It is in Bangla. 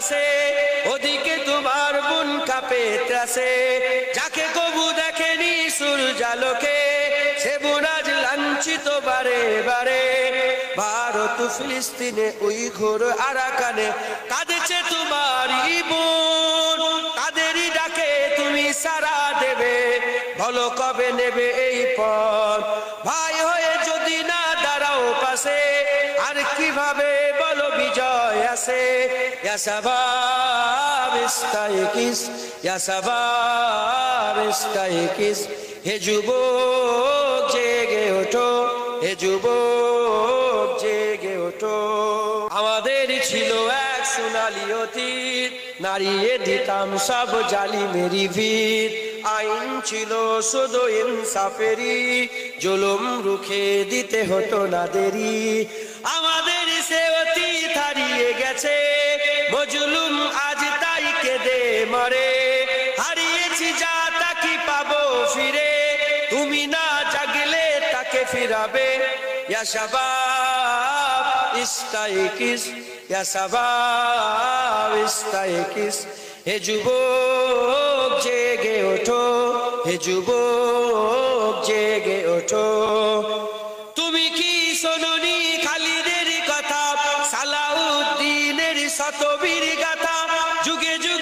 দাসে, ওদিকে তোমার বুন কাঁপে ত্রাসে। যাকে কবু দেখেনি সূর্যালোকে, সে বুন আজ লাঞ্ছিত বারে বারে। ভারত ফিলিস্তিনে উইঘুর আরাকানে কাঁদেছে তোমারই বোন। তাদেরই ডাকে তুমি সাড়া দেবে, বলো কবে নেবে এই পথ? ভাই হয়ে যদি না দাঁড়াও পাশে, আর কিভাবে বলো বিজয় আসে? ইয়া শাবাব ইস্তাইকিস, ইয়া শাবাব ইস্তাইকিস। হে যুবক জেগে ওঠো, হে যুবক জেগে ওঠো। আমাদের ছিল এক সোনালী অতীত, নাড়িয়ে দিতাম সব জালিমেরই ভিত। আইন ছিল শুধু ইনসাফেরই, জুলুম রুখে দিতে হতো না দেরি। আমাদের সে অতীত হারিয়ে গেছে, মজলুম আজ তাই কেঁদে মরে। হারিয়েছি যা তা কি পাবো ফিরে, তুমি না জাগলে তাকে ফিরাবে। ইয়া শাবাব ইস্তাইকিস, ইয়া শাবাব ইস্তাইকিস। হে যুবক জেগে ওঠো, হে যুবক জেগে ওঠো। তুমি কি শোনোনি খালিদের কথা, সালাউদ্দিনের শতবীর গাথা? যুগে যুগে